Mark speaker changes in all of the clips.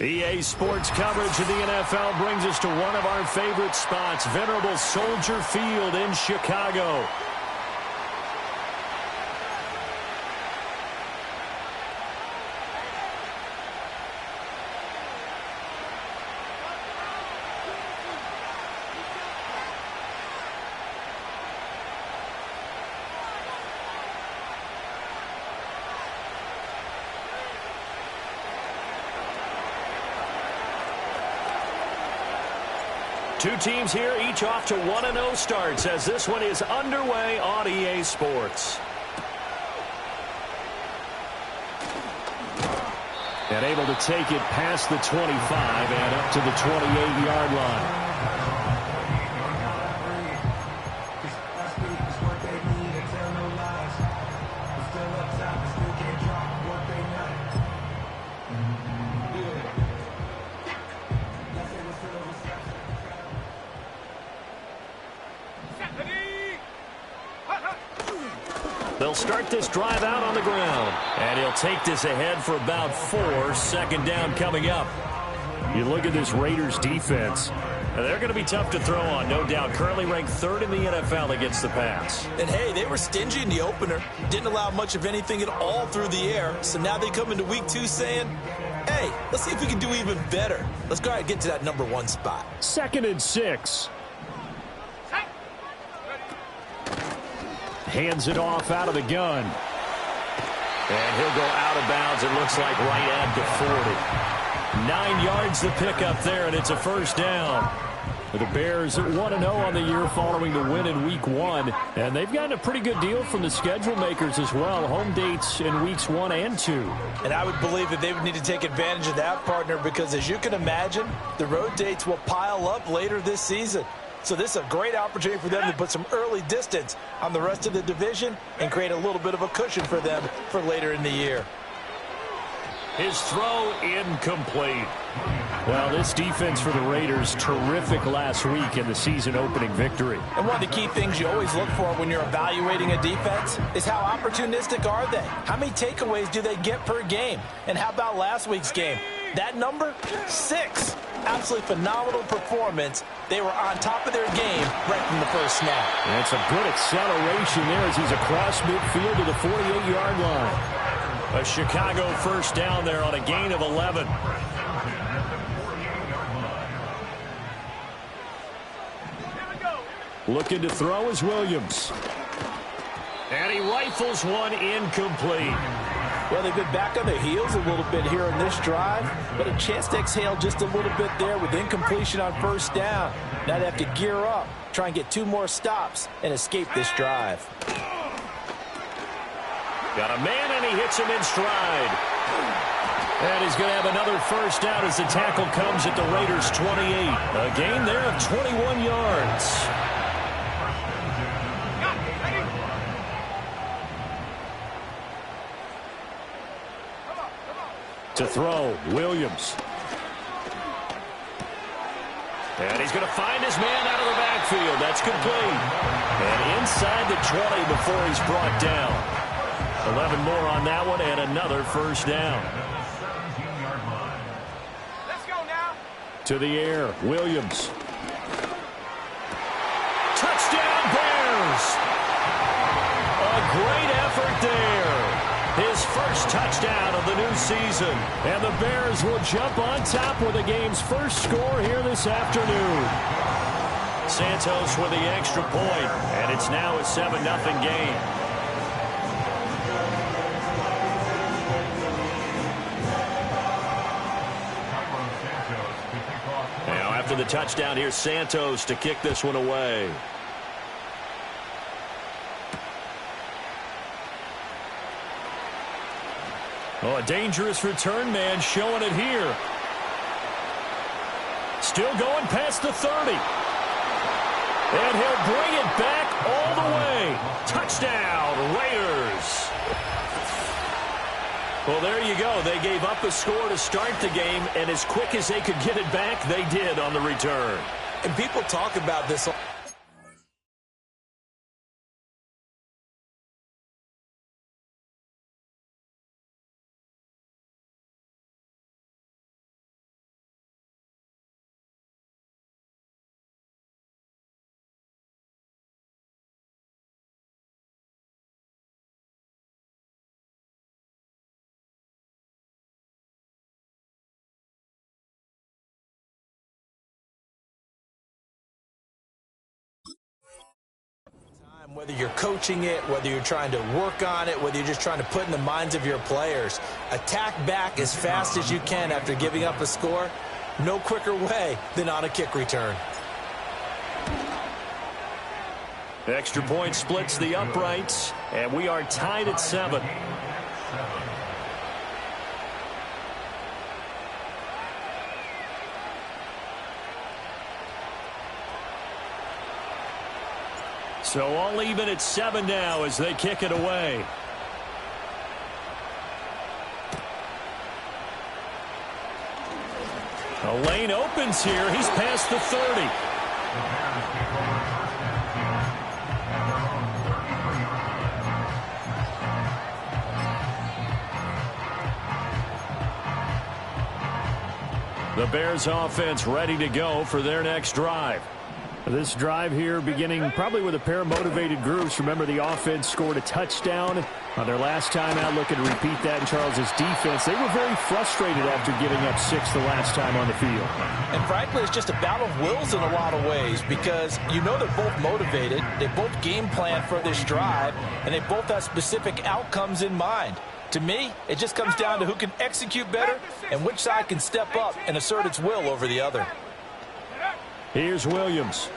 Speaker 1: EA Sports coverage of the NFL brings us to one of our favorite spots, venerable Soldier Field in Chicago. Two teams here, each off to 1-0 starts as this one is underway on EA Sports. And able to take it past the 25 and up to the 28-yard line. They'll start this drive out on the ground. And he'll take this ahead for about 4. Second down coming up. You look at this Raiders defense. They're going to be tough to throw on, no doubt. Currently ranked 3rd in the NFL against the pass.
Speaker 2: And, hey, they were stingy in the opener. Didn't allow much of anything at all through the air. So now they come into week 2 saying, hey, let's see if we can do even better. Let's go ahead and get to that number 1 spot.
Speaker 1: 2nd and 6. Hands it off out of the gun. And he'll go out of bounds, it looks like, right at the 40. 9 yards to pick up there, and it's a first down. The Bears at 1-0 on the year following the win in Week 1. And they've gotten a pretty good deal from the schedule makers as well. Home dates in Weeks 1 and 2.
Speaker 2: And I would believe that they would need to take advantage of that, partner, because as you can imagine, the road dates will pile up later this season. So this is a great opportunity for them to put some early distance on the rest of the division and create a little bit of a cushion for them for later in the year.
Speaker 1: His throw incomplete. Well, this defense for the Raiders, terrific last week in the season opening victory.
Speaker 2: And one of the key things you always look for when you're evaluating a defense is how opportunistic are they? How many takeaways do they get per game? And how about last week's game? That number, 6. Absolutely phenomenal performance. They were on top of their game right from the first snap.
Speaker 1: And it's a good acceleration there as he's across midfield to the 48-yard line. A Chicago first down there on a gain of 11. Looking to throw is Williams. And he rifles one incomplete.
Speaker 2: Well, they've been back on their heels a little bit here on this drive, but a chance to exhale just a little bit there with incompletion on first down. Now they have to gear up, try and get 2 more stops, and escape this drive.
Speaker 1: Got a man, and he hits him in stride. And he's going to have another first down as the tackle comes at the Raiders' 28. A gain there of 21 yards. To throw, Williams. And he's going to find his man out of the backfield. That's complete. And inside the 20 before he's brought down. 11 more on that one and another first down.
Speaker 3: Let's go now.
Speaker 1: To the air, Williams. Touchdown, Bears! A great effort there. His first touchdown of the new season. And the Bears will jump on top with the game's first score here this afternoon. Santos with the extra point, and it's now a 7-0 game. Now after the touchdown, here's Santos to kick this one away. Oh, a dangerous return man showing it here. Still going past the 30. And he'll bring it back all the way. Touchdown, Raiders. Well, there you go. They gave up a score to start the game, and as quick as they could get it back, they did on the return.
Speaker 2: And people talk about this Whether you're coaching it, whether you're trying to work on it, whether you're just trying to put in the minds of your players, attack back as fast as you can after giving up a score. No quicker way than on a kick return.
Speaker 1: Extra point splits the uprights, and we are tied at 7. So all even at 7 now as they kick it away. A lane opens here. He's past the 30. The Bears offense ready to go for their next drive. This drive here beginning probably with a pair of motivated groups. Remember, the offense scored a touchdown on their last time out. Looking to repeat that in Charles's defense. They were very frustrated after giving up 6 the last time on the field.
Speaker 2: And frankly, it's just a battle of wills in a lot of ways because you know they're both motivated. They both game plan for this drive, and they both have specific outcomes in mind. To me, it just comes down to who can execute better and which side can step up and assert its will over the other.
Speaker 1: Here's Williams.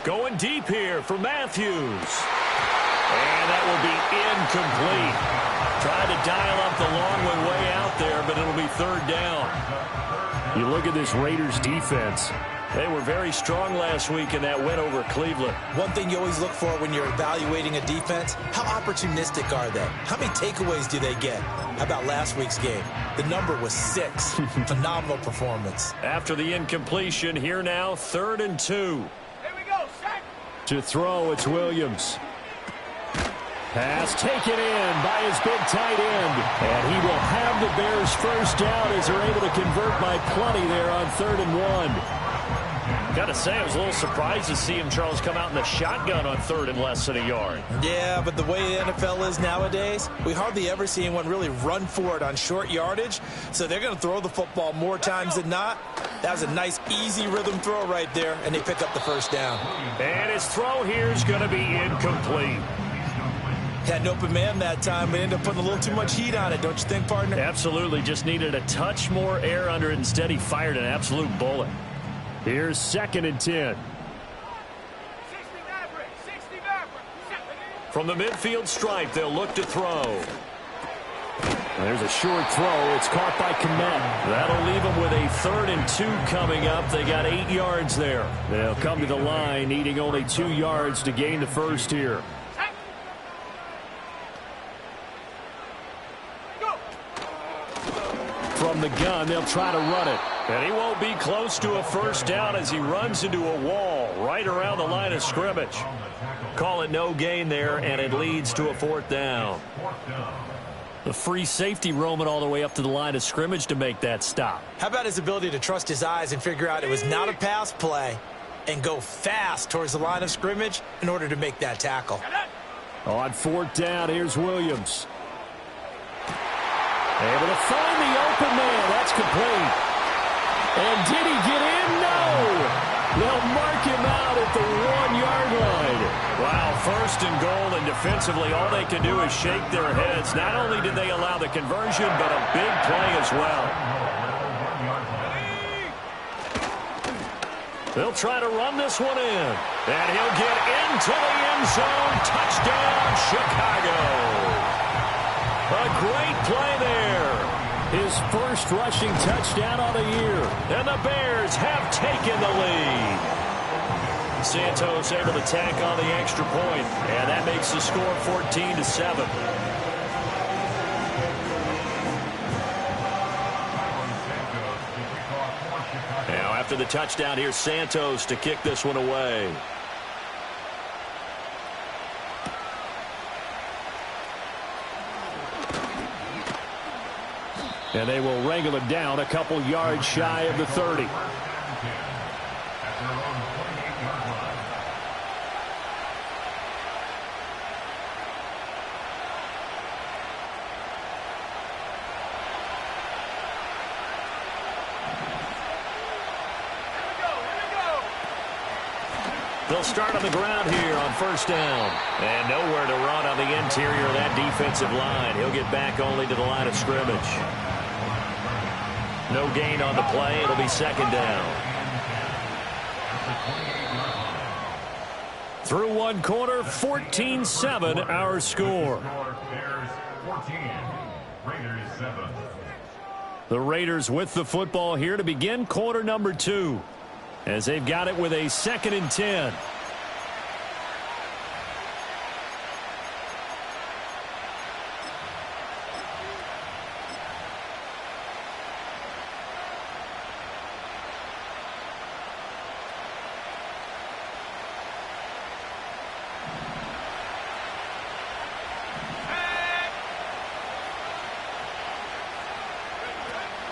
Speaker 1: Going deep here for Matthews. And that will be incomplete. Tried to dial up the long one way out there, but it'll be 3rd down. You look at this Raiders defense. They were very strong last week in that win over Cleveland.
Speaker 2: One thing you always look for when you're evaluating a defense, how opportunistic are they? How many takeaways do they get? How about last week's game? The number was 6. Phenomenal performance.
Speaker 1: After the incompletion, here now, 3rd and 2.
Speaker 3: Here we go, Shaq.
Speaker 1: To throw, it's Williams. Pass taken in by his big tight end. And he will have the Bears first down as they're able to convert by plenty there on 3rd and 1. Got to say, I was a little surprised to see him, Charles, come out in the shotgun on 3rd and less than a yard.
Speaker 2: Yeah, but the way the NFL is nowadays, we hardly ever see anyone really run for it on short yardage. So they're going to throw the football more times than not. That was a nice, easy rhythm throw right there, and they pick up the first down.
Speaker 1: And his throw here is going to be incomplete.
Speaker 2: Had an open man that time, but ended up putting a little too much heat on it, don't you think, partner?
Speaker 1: Absolutely. Just needed a touch more air under it. Instead, he fired an absolute bullet. Here's 2nd and 10. From the midfield stripe, they'll look to throw. There's a short throw. It's caught by Komet. That'll leave them with a 3rd and 2 coming up. They got 8 yards there. They'll come to the line, needing only 2 yards to gain the first here. From the gun, they'll try to run it. And he won't be close to a first down as he runs into a wall right around the line of scrimmage. Call it no gain there, and it leads to a 4th down. The free safety roaming all the way up to the line of scrimmage to make that stop.
Speaker 2: How about his ability to trust his eyes and figure out it was not a pass play and go fast towards the line of scrimmage in order to make that tackle?
Speaker 1: On 4th down, here's Williams. Able to find the open man. That's complete. And did he get in? No. They'll mark him out at the 1-yard line. Wow, 1st and goal, and defensively all they can do is shake their heads. Not only did they allow the conversion, but a big play as well. They'll try to run this one in. And he'll get into the end zone. Touchdown, Chicago. A great play there. His first rushing touchdown of the year. And the Bears have taken the lead. Santos able to tack on the extra point. And that makes the score 14-7. Now after the touchdown, here's Santos to kick this one away. And they will wrangle it down a couple yards shy of the 30. They'll start on the ground here on first down. And nowhere to run on the interior of that defensive line. He'll get back only to the line of scrimmage. No gain on the play. It'll be second down. Through one quarter, 14-7 our score. The Raiders with the football here to begin quarter number 2. As they've got it with a 2nd and 10.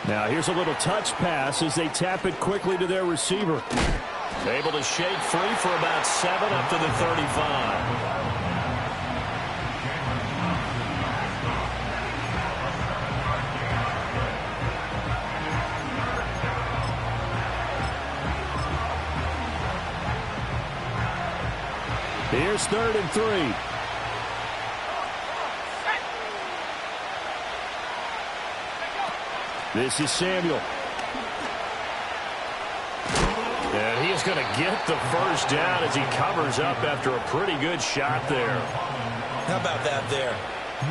Speaker 1: Now here's a little touch pass as they tap it quickly to their receiver. Able to shake free for about 7 up to the 35. Here's 3rd and 3. This is Samuel. And he is going to get the first down as he covers up after a pretty good shot there.
Speaker 2: How about that there?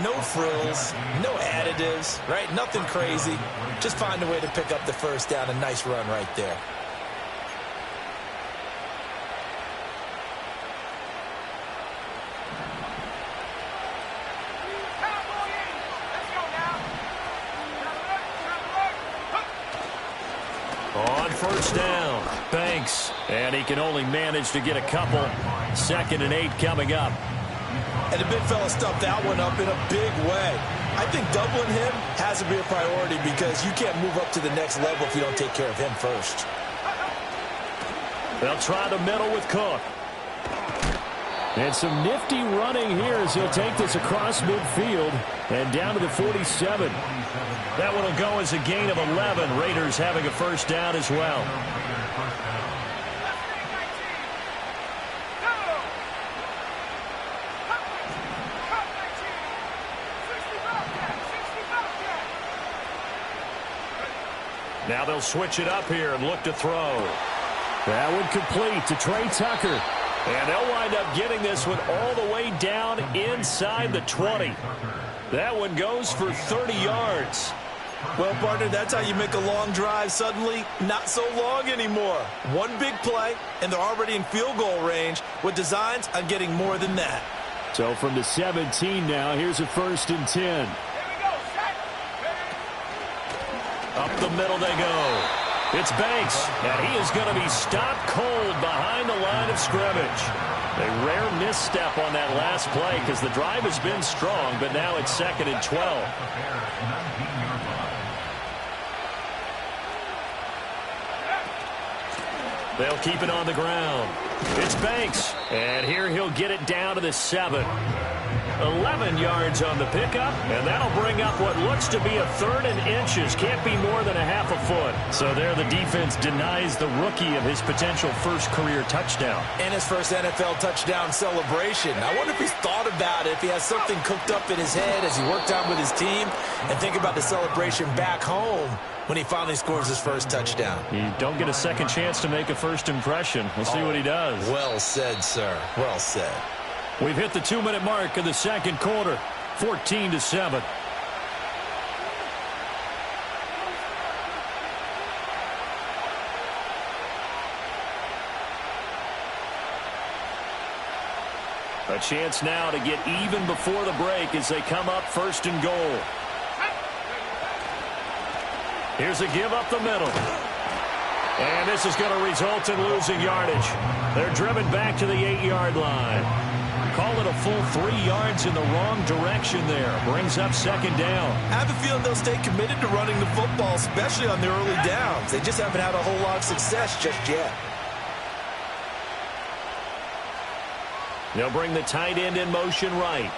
Speaker 2: No frills, no additives, right? Nothing crazy. Just find a way to pick up the first down. A nice run right there.
Speaker 1: On first down, Banks, and he can only manage to get a couple. 2nd and 8 coming up.
Speaker 2: And the big fella stuffed that one up in a big way. I think doubling him has to be a priority because you can't move up to the next level if you don't take care of him first.
Speaker 1: They'll try the middle with Cook. And some nifty running here as he'll take this across midfield and down to the 47. That one will go as a gain of 11. Raiders having a first down as well. Now they'll switch it up here and look to throw. That one complete to Trey Tucker. And they'll wind up getting this one all the way down inside the 20. That one goes for 30 yards.
Speaker 2: Well, partner, that's how you make a long drive suddenly not so long anymore. One big play, and they're already in field goal range with designs on getting more than that.
Speaker 1: So from the 17 now, here's a 1st and 10. Up the middle they go. It's Banks, and he is going to be stopped cold behind the line of scrimmage. A rare misstep on that last play because the drive has been strong, but now it's 2nd and 12. They'll keep it on the ground. It's Banks, and here he'll get it down to the 7. 11 yards on the pickup, and that'll bring up what looks to be a 3rd and inches. Can't be more than a half a foot. So there the defense denies the rookie of his potential first career touchdown.
Speaker 2: And his first NFL touchdown celebration. I wonder if he's thought about it, if he has something cooked up in his head as he worked out with his team, and think about the celebration back home when he finally scores his first touchdown.
Speaker 1: You don't get a second chance to make a first impression. We'll see what he does.
Speaker 2: Well said, sir. Well said.
Speaker 1: We've hit the 2-minute mark of the second quarter, 14-7. A chance now to get even before the break as they come up 1st and goal. Here's a give up the middle. And this is going to result in losing yardage. They're driven back to the 8-yard line. Call it a full 3 yards in the wrong direction there. Brings up 2nd down.
Speaker 2: I have a feeling they'll stay committed to running the football, especially on their early downs. They just haven't had a whole lot of success just yet.
Speaker 1: They'll bring the tight end in motion right.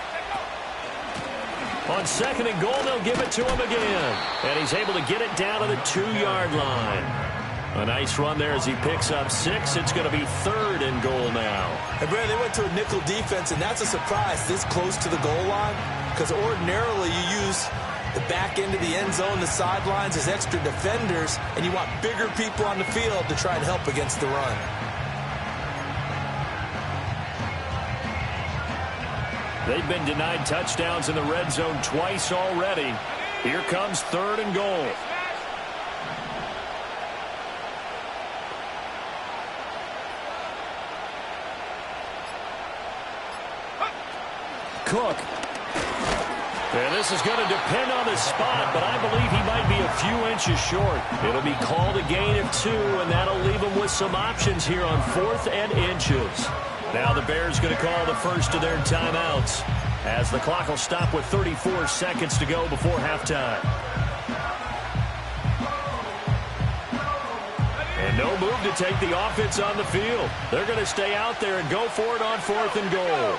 Speaker 1: On 2nd and goal, they'll give it to him again. And he's able to get it down to the 2-yard line. A nice run there as he picks up 6. It's going to be 3rd and goal now.
Speaker 2: And Brad, they went to a nickel defense, and that's a surprise this close to the goal line, because ordinarily you use the back end of the end zone, the sidelines as extra defenders, and you want bigger people on the field to try and help against the run.
Speaker 1: They've been denied touchdowns in the red zone twice already. Here comes 3rd and goal. Cook. And this is going to depend on the spot, but I believe he might be a few inches short. It'll be called a gain of 2, and that'll leave him with some options here on 4th and inches. Now the Bears going to call the first of their timeouts as the clock will stop with 34 seconds to go before halftime. And no move to take the offense on the field. They're going to stay out there and go for it on 4th and goal.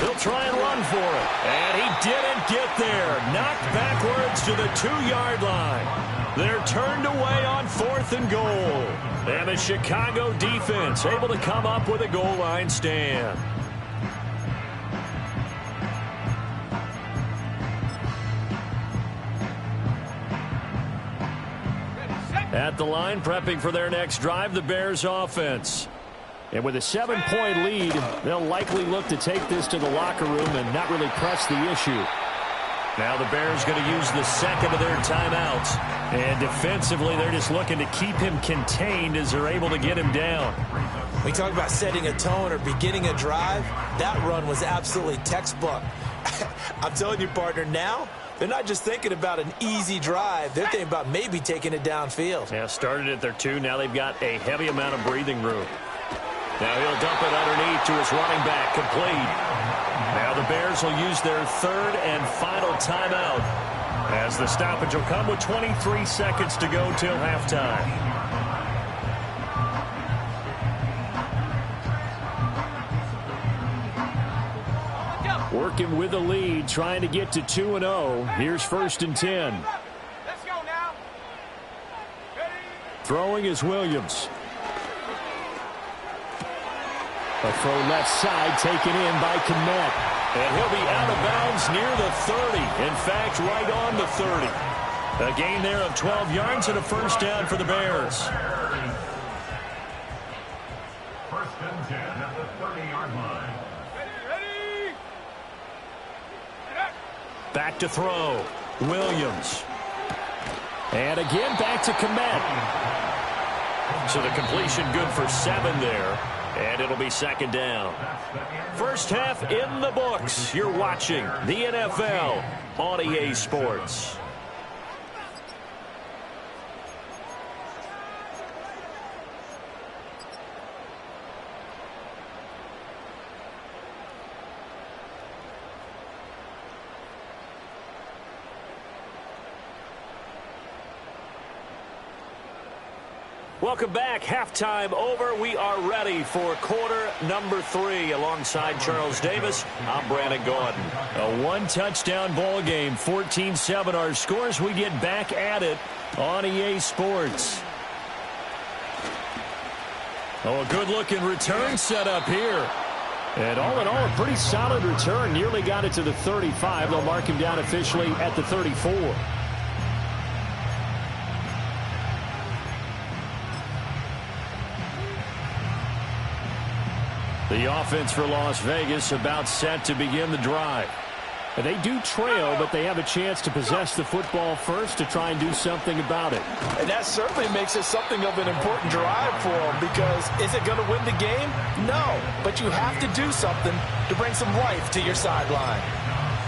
Speaker 1: He'll try and run for it. And he didn't get there. Knocked backwards to the 2-yard line. They're turned away on 4th and goal. And the Chicago defense able to come up with a goal line stand. At the line, prepping for their next drive, the Bears offense. And with a 7-point lead, they'll likely look to take this to the locker room and not really press the issue. Now the Bears going to use the second of their timeouts. And defensively, they're just looking to keep him contained as they're able to get him down.
Speaker 2: We talk about setting a tone or beginning a drive. That run was absolutely textbook. I'm telling you, partner, now they're not just thinking about an easy drive. They're thinking about maybe taking it downfield.
Speaker 1: Yeah, started at their 2. Now they've got a heavy amount of breathing room. Now he'll dump it underneath to his running back, complete. Now the Bears will use their 3rd and final timeout as the stoppage will come with 23 seconds to go till halftime. Working with the lead, trying to get to 2-0. Here's 1st and 10.
Speaker 3: Let's go now.
Speaker 1: Throwing is Williams. A throw left side taken in by Kmet. And he'll be out of bounds near the 30. In fact, right on the 30. A gain there of 12 yards and a first down for the Bears.
Speaker 3: 1st and 10 at the 30-yard line. Ready.
Speaker 1: Back to throw. Williams. And again back to Kmet. So the completion good for 7 there. And it'll be 2nd down. First half in the books. You're watching the NFL on EA Sports. Welcome back. Halftime over. We are ready for quarter number 3. Alongside Charles Davis, I'm Brandon Gordon. A 1-touchdown ball game, 14-7 our scores. We get back at it on EA Sports. Oh, a good-looking return set up here. And all in all, a pretty solid return. Nearly got it to the 35. They'll mark him down officially at the 34. The offense for Las Vegas about set to begin the drive. And they do trail, but they have a chance to possess the football first to try and do something about it.
Speaker 2: And that certainly makes it something of an important drive for them, because is it going to win the game? No, but you have to do something to bring some life to your sideline.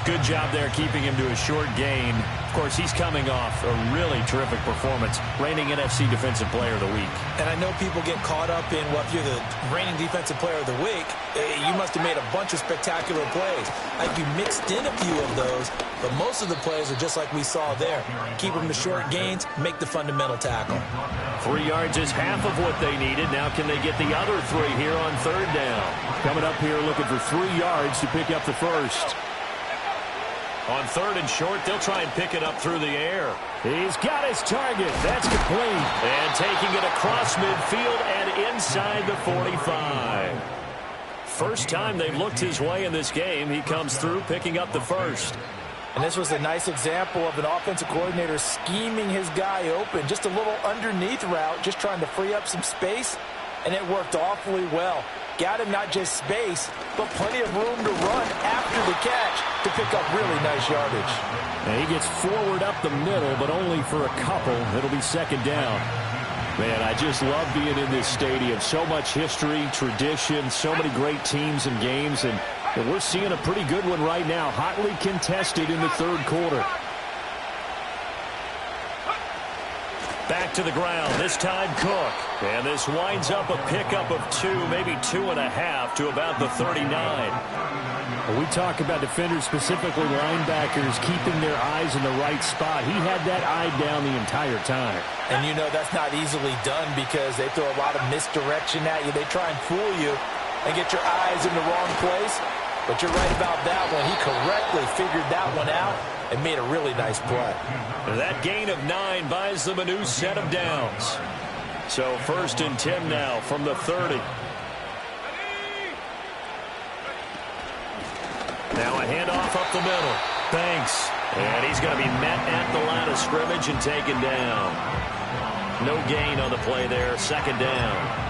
Speaker 1: Good job there keeping him to a short gain. Of course, he's coming off a really terrific performance, reigning NFC Defensive Player of the Week.
Speaker 2: And I know people get caught up in, well, if you're the reigning Defensive Player of the Week, you must have made a bunch of spectacular plays. I think you mixed in a few of those, but most of the plays are just like we saw there. Keep them to short gains, make the fundamental tackle.
Speaker 1: 3 yards is half of what they needed. Now can they get the other 3 here on 3rd down? Coming up here looking for 3 yards to pick up the first. On 3rd and short, they'll try and pick it up through the air.
Speaker 4: He's got his target. That's complete.
Speaker 1: And taking it across midfield and inside the 45. First time they've looked his way in this game. He comes through picking up the first.
Speaker 2: And this was a nice example of an offensive coordinator scheming his guy open. Just a little underneath route, just trying to free up some space, and it worked awfully well. Got him not just space, but plenty of room to run after the catch to pick up really nice yardage.
Speaker 4: And he gets forward up the middle, but only for a couple. It'll be 2nd down.
Speaker 1: Man, I just love being in this stadium. So much history, tradition, so many great teams and games, and we're seeing a pretty good one right now, hotly contested in the 3rd quarter. Back to the ground, this time Cook. And this winds up a pickup of 2, maybe 2.5 to about the 39.
Speaker 4: We talk about defenders, specifically linebackers, keeping their eyes in the right spot. He had that eye down the entire time.
Speaker 2: And you know that's not easily done because they throw a lot of misdirection at you. They try and fool you and get your eyes in the wrong place. But you're right about that one. He correctly figured that one out and made a really nice play.
Speaker 1: That gain of 9 buys them a new set of downs. So 1st and 10 now from the 30. Now a handoff up the middle. Banks. And he's going to be met at the line of scrimmage and taken down. No gain on the play there. 2nd down.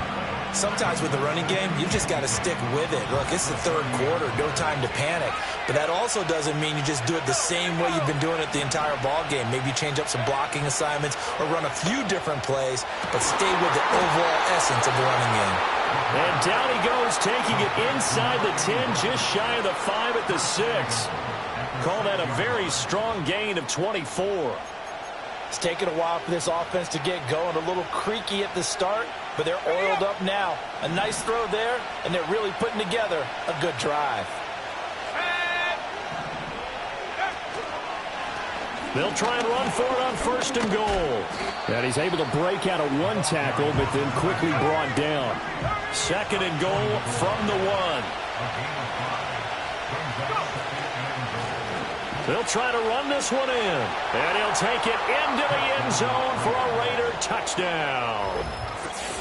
Speaker 2: Sometimes with the running game, you've just got to stick with it. Look, it's the 3rd quarter, no time to panic. But that also doesn't mean you just do it the same way you've been doing it the entire ball game. Maybe change up some blocking assignments or run a few different plays, but stay with the overall essence of the running game.
Speaker 1: And down he goes, taking it inside the 10, just shy of the 5 at the 6. Call that a very strong gain of 24.
Speaker 2: It's taken a while for this offense to get going. A little creaky at the start, but they're oiled up now. A nice throw there, and they're really putting together a good drive.
Speaker 1: They'll try and run for it on 1st and goal.
Speaker 4: And he's able to break out of 1 tackle, but then quickly brought down.
Speaker 1: 2nd and goal from the 1. They'll try to run this one in. And he'll take it into the end zone for a Raider touchdown.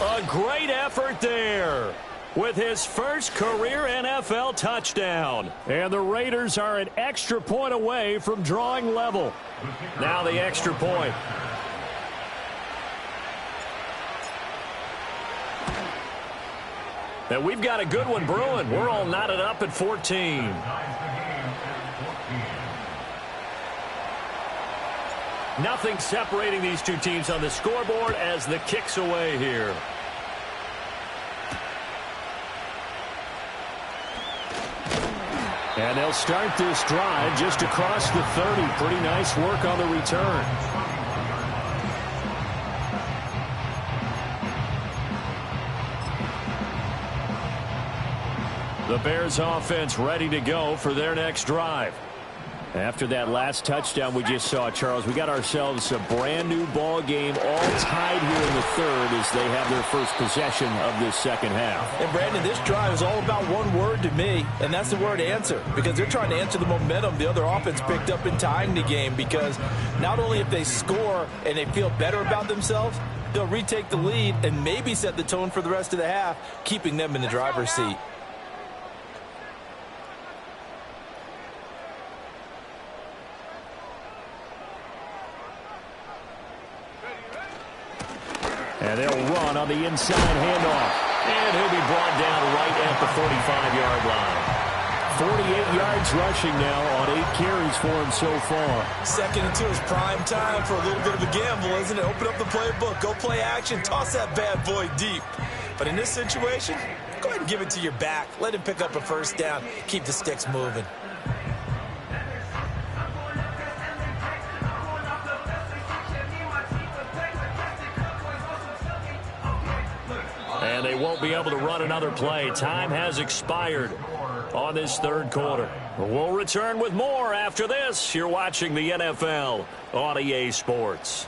Speaker 1: A great effort there with his first career NFL touchdown. And the Raiders are an extra point away from drawing level. Now the extra point. And we've got a good one brewing. We're all knotted up at 14. Nothing separating these two teams on the scoreboard as the kick's away here.
Speaker 4: And they'll start this drive just across the 30. Pretty nice work on the return.
Speaker 1: The Bears offense ready to go for their next drive. After that last touchdown we just saw, Charles, we got ourselves a brand new ball game, all tied here in the 3rd as they have their first possession of this 2nd half.
Speaker 2: And Brandon, this drive is all about one word to me, and that's the word answer, because they're trying to answer the momentum the other offense picked up in tying the game, because not only if they score and they feel better about themselves, they'll retake the lead and maybe set the tone for the rest of the half, keeping them in the driver's seat.
Speaker 4: And they'll run on the inside handoff.
Speaker 1: And he'll be brought down right at the 45-yard line.
Speaker 4: 48 yards rushing now on 8 carries for him so far.
Speaker 2: 2nd and 2 is prime time for a little bit of a gamble, isn't it? Open up the playbook, go play action, toss that bad boy deep. But in this situation, go ahead and give it to your back. Let him pick up a 1st down, keep the sticks moving.
Speaker 1: And they won't be able to run another play. Time has expired on this 3rd quarter. We'll return with more after this. You're watching the NFL on EA Sports.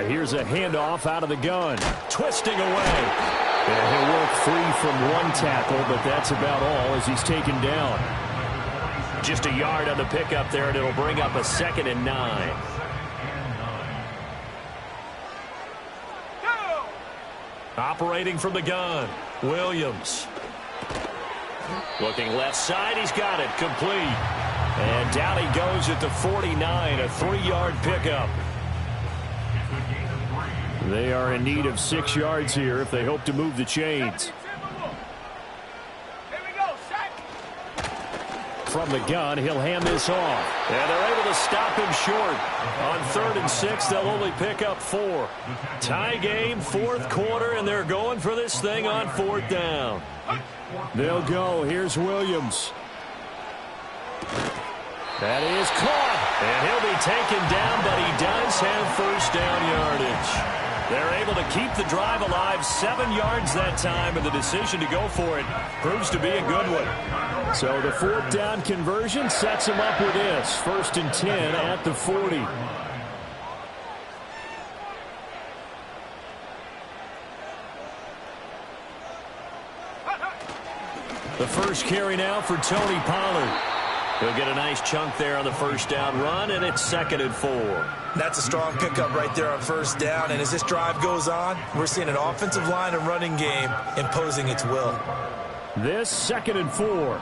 Speaker 4: Here's a handoff out of the gun. Twisting away. And he'll work free from one tackle, but that's about all as he's taken down.
Speaker 1: Just a yard on the pickup there, and it'll bring up a 2nd and 9. Operating from the gun, Williams. Looking left side, he's got it, complete. And down he goes at the 49, a 3-yard pickup.
Speaker 4: They are in need of 6 yards here if they hope to move the chains. From the gun, he'll hand this off.
Speaker 1: And they're able to stop him short. On 3rd and 6, they'll only pick up 4. Tie game, 4th quarter, and they're going for this thing on 4th down.
Speaker 4: They'll go. Here's Williams. That is caught.
Speaker 1: And he'll be taken down, but he does have 1st down yardage. They're able to keep the drive alive, 7 yards that time, and the decision to go for it proves to be a good one.
Speaker 4: So the 4th down conversion sets him up with this. 1st and 10 at the 40.
Speaker 1: The first carry now for Tony Pollard. He'll get a nice chunk there on the 1st down run, and it's 2nd and 4.
Speaker 2: That's a strong pickup right there on 1st down, and as this drive goes on, we're seeing an offensive line and running game imposing its will.
Speaker 4: This 2nd and 4.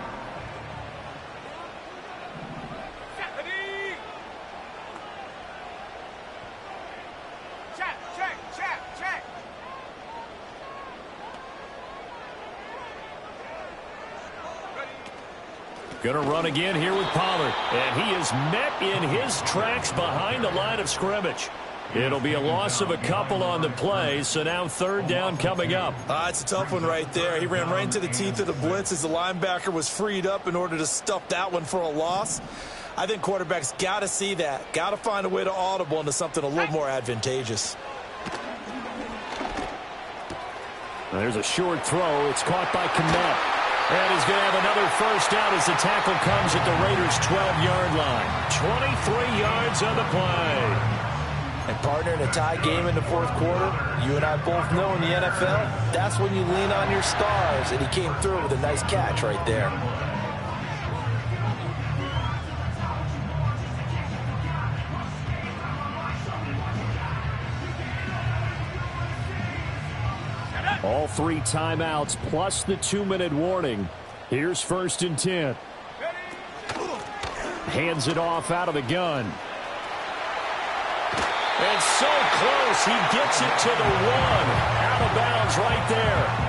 Speaker 1: Going to run again here with Pollard. And he is met in his tracks behind the line of scrimmage. It'll be a loss of a couple on the play, so now 3rd down coming up.
Speaker 2: It's a tough one right there. He ran right into the teeth of the blitz as the linebacker was freed up in order to stuff that one for a loss. I think quarterbacks got to see that. Got to find a way to audible into something a little more advantageous.
Speaker 4: There's a short throw. It's caught by Kmet.
Speaker 1: And he's going to have another 1st down as the tackle comes at the Raiders' 12-yard line. 23 yards on the play.
Speaker 2: And partner, in a tie game in the 4th quarter, you and I both know in the NFL, that's when you lean on your stars. And he came through with a nice catch right there.
Speaker 4: All 3 timeouts plus the 2-minute warning. Here's 1st and 10. Hands it off out of the gun.
Speaker 1: And so close, he gets it to the 1. Out of bounds right there.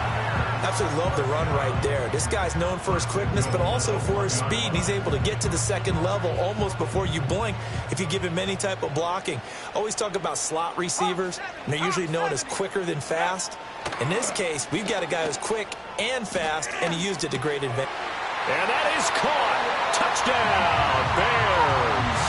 Speaker 2: Absolutely love the run right there. This guy's known for his quickness, but also for his speed. And he's able to get to the 2nd level almost before you blink if you give him any type of blocking. Always talk about slot receivers, and they're usually known as quicker than fast. In this case, we've got a guy who's quick and fast, and he used it to great advantage.
Speaker 1: And that is caught. Touchdown, Bears.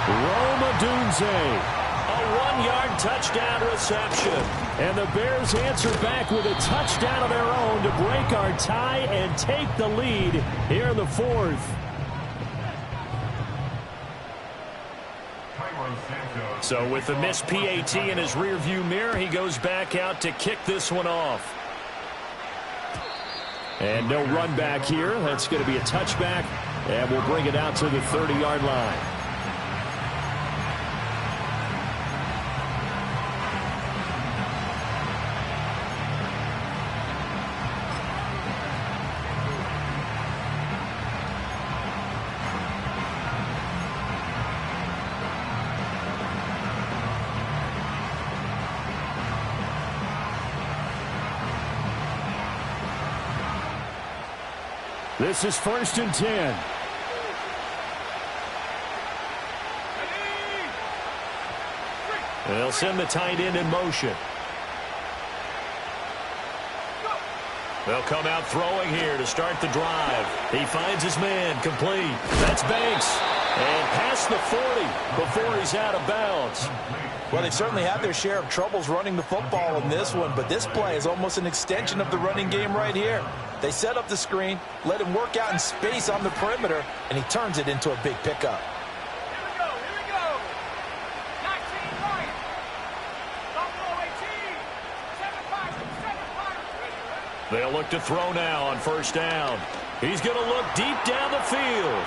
Speaker 4: Rome Odunze.
Speaker 1: A 1-yard touchdown reception.
Speaker 4: And the Bears answer back with a touchdown of their own to break our tie and take the lead here in the 4th.
Speaker 1: So with the missed PAT in his rearview mirror, he goes back out to kick this one off.
Speaker 4: And no run back here. That's going to be a touchback, and we'll bring it out to the 30-yard line. This is 1st and 10.
Speaker 1: They'll send the tight end in motion. They'll come out throwing here to start the drive. He finds his man, complete. That's Banks. And past the 40 before he's out of bounds.
Speaker 2: Well, they've certainly had their share of troubles running the football in this one, but this play is almost an extension of the running game right here. They set up the screen, let him work out in space on the perimeter, and he turns it into a big pickup.
Speaker 1: They'll look to throw now on first down. He's going to look deep down the field.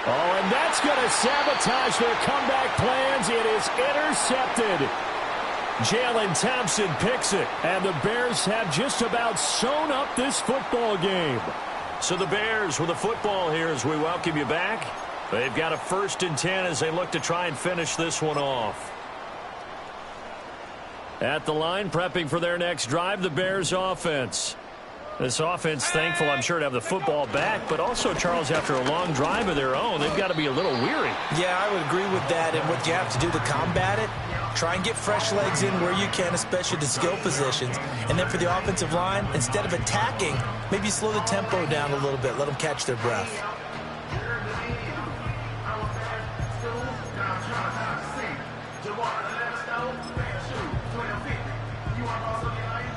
Speaker 1: Oh, and that's going to sabotage their comeback plans. It is intercepted. Jalen Thompson picks it, and the Bears have just about sewn up this football game. So the Bears with the football here as we welcome you back. They've got a 1st and 10 as they look to try and finish this one off. At the line, prepping for their next drive, the Bears offense. This offense, thankful, I'm sure, to have the football back, but also, Charles, after a long drive of their own, they've got to be a little weary.
Speaker 2: Yeah, I would agree with that, and what you have to do to combat it, try and get fresh legs in where you can, especially the skill positions. And then for the offensive line, instead of attacking, maybe slow the tempo down a little bit, let them catch their breath.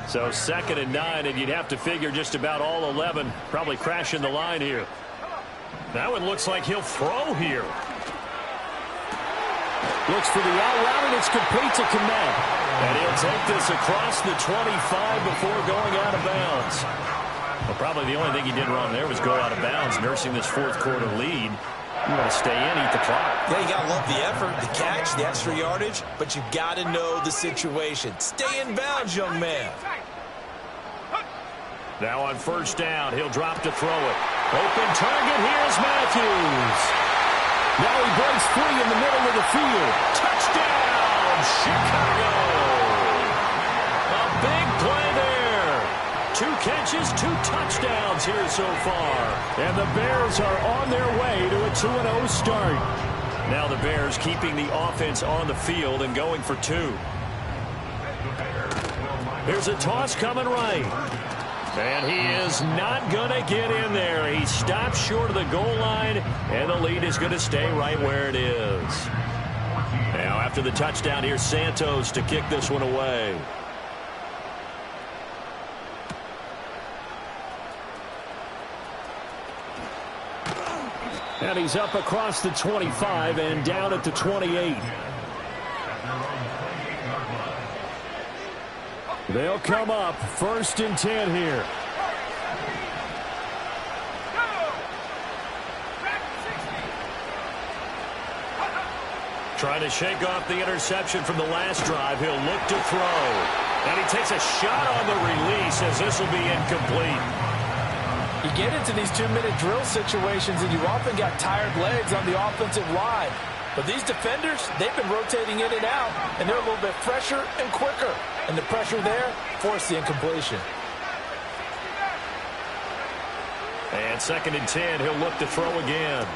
Speaker 1: So 2nd and 9, and you'd have to figure just about all 11 probably crashing the line here. Now it looks like he'll throw here. Looks for the out route, and it's complete to Kmet. And he'll take this across the 25 before going out of bounds. Well, probably the only thing he did wrong there was go out of bounds, nursing this 4th quarter lead. You want to stay in, eat the clock.
Speaker 2: Yeah, you got to love the effort, the catch, the extra yardage, but you've got to know the situation. Stay in bounds, young man.
Speaker 1: Now on first down, he'll drop to throw it. Open target, here's Matthews. Now he breaks free in the middle of the field. Touchdown, Chicago. A big play there. 2 catches, 2 touchdowns here so far. And the Bears are on their way to a 2-0 start. Now the Bears keeping the offense on the field and going for 2. Here's a toss coming right. And he is not going to get in there. He stops short of the goal line, and the lead is going to stay right where it is. Now after the touchdown, here's Santos to kick this one away. And he's up across the 25 and down at the 28. They'll come up 1st and 10 here. Trying to shake off the interception from the last drive. He'll look to throw. And he takes a shot on the release as this will be incomplete.
Speaker 2: You get into these 2-minute drill situations, and you often got tired legs on the offensive line. But these defenders, they've been rotating in and out, and they're a little bit fresher and quicker. And the pressure there forced the incompletion.
Speaker 1: And 2nd and 10, he'll look to throw again.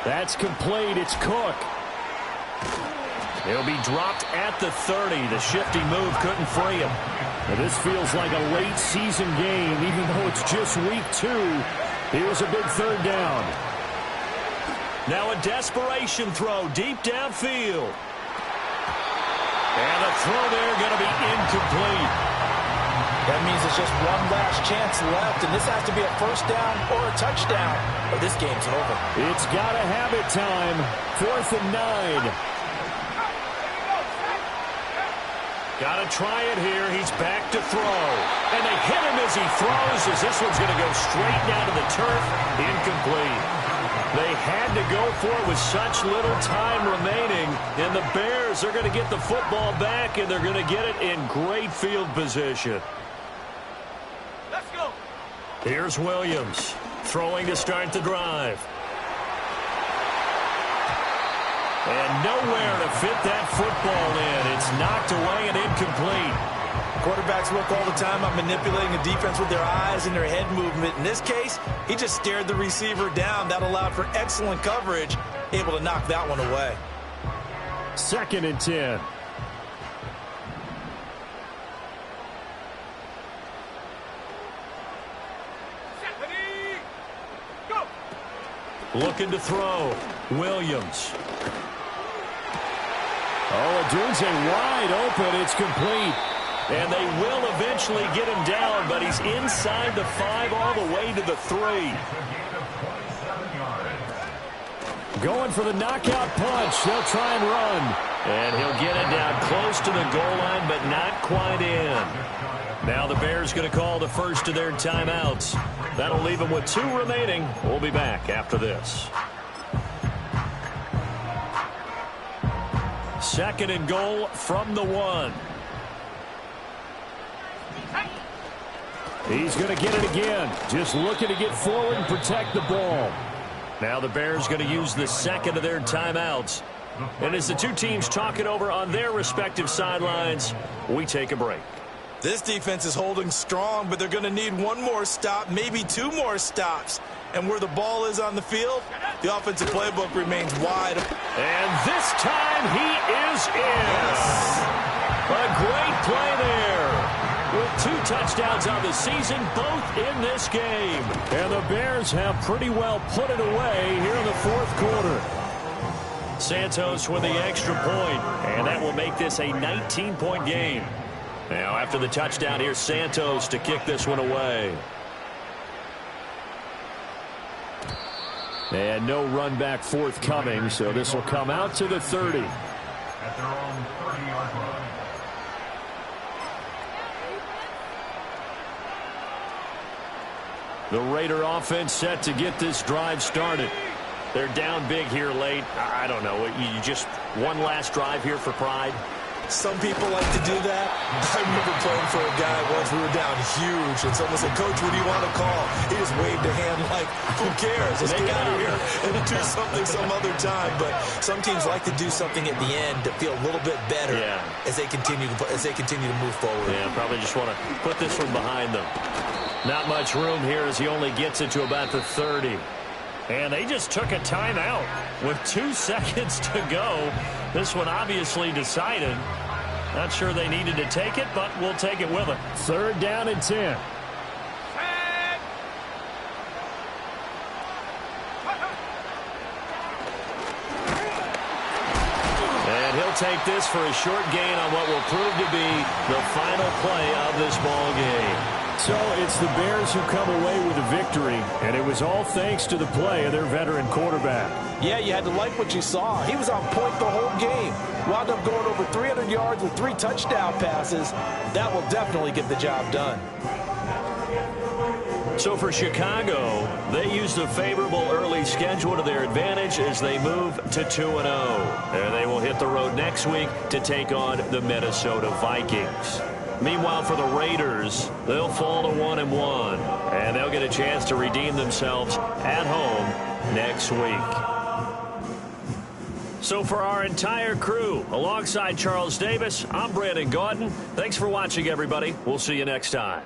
Speaker 1: That's complete. It's Cook. He'll be dropped at the 30. The shifty move couldn't free him. Now this feels like a late season game, even though it's just week 2. Here's a big 3rd down. Now a desperation throw deep downfield. And the throw there going to be incomplete.
Speaker 2: That means it's just one last chance left, and this has to be a 1st down or a touchdown, or this game's over.
Speaker 1: It's got to have it time. 4th and 9. Got to try it here. He's back to throw. And they hit him as he throws, as this one's going to go straight down to the turf. Incomplete. They had to go for it with such little time remaining. And the Bears are going to get the football back, and they're going to get it in great field position. Let's go. Here's Williams throwing to start the drive. And nowhere to fit that football in. It's knocked away and incomplete.
Speaker 2: Quarterbacks work all the time on manipulating the defense with their eyes and their head movement. In this case, he just stared the receiver down. That allowed for excellent coverage, able to knock that one away.
Speaker 1: 2nd and 10. Looking to throw. Williams. Oh, Odunze wide open. It's complete. And they will eventually get him down, but he's inside the 5 all the way to the 3. Going for the knockout punch. They'll try and run. And he'll get it down close to the goal line, but not quite in. Now the Bears going to call the first of their timeouts. That'll leave them with 2 remaining. We'll be back after this. 2nd and goal from the 1.
Speaker 4: He's going to get it again. Just looking to get forward and protect the ball.
Speaker 1: Now the Bears going to use the 2nd of their timeouts. And as the 2 teams talk it over on their respective sidelines, we take a break.
Speaker 2: This defense is holding strong, but they're going to need 1 more stop, maybe 2 more stops. And where the ball is on the field, the offensive playbook remains wide.
Speaker 1: And this time he is in.
Speaker 2: Yes.
Speaker 1: A great play there. With 2 touchdowns on the season, both in this game.
Speaker 4: And the Bears have pretty well put it away here in the 4th quarter.
Speaker 1: Santos with the extra point, and that will make this a 19-point game. Now, after the touchdown, here's Santos to kick this one away.
Speaker 4: And no run back forthcoming, so this will come out to the 30.
Speaker 3: At their own 30-yard line.
Speaker 1: The Raider offense set to get this drive started. They're down big here late. I don't know. You just one last drive here for pride.
Speaker 2: Some people like to do that. I remember playing for a guy once. We were down huge, and someone said, "Coach, what do you want to call?" He just waved a hand like, who cares? Let's get out of here and do something some other time. But some teams like to do something at the end to feel a little bit better as they continue to move forward.
Speaker 1: Yeah, probably just want to put this one behind them. Not much room here as he only gets it to about the 30. And they just took a timeout with 2 seconds to go. This one obviously decided. Not sure they needed to take it, but we'll take it with it.
Speaker 4: 3rd down and 10.
Speaker 1: And he'll take this for a short gain on what will prove to be the final play of this ball game.
Speaker 4: So it's the Bears who come away with a victory, and it was all thanks to the play of their veteran quarterback.
Speaker 2: Yeah, you had to like what you saw. He was on point the whole game. Wound up going over 300 yards with 3 touchdown passes. That will definitely get the job done.
Speaker 1: So for Chicago, they used a favorable early schedule to their advantage as they move to 2-0. And they will hit the road next week to take on the Minnesota Vikings. Meanwhile, for the Raiders, they'll fall to 1-1, and they'll get a chance to redeem themselves at home next week. So for our entire crew, alongside Charles Davis, I'm Brandon Gaudin. Thanks for watching, everybody. We'll see you next time.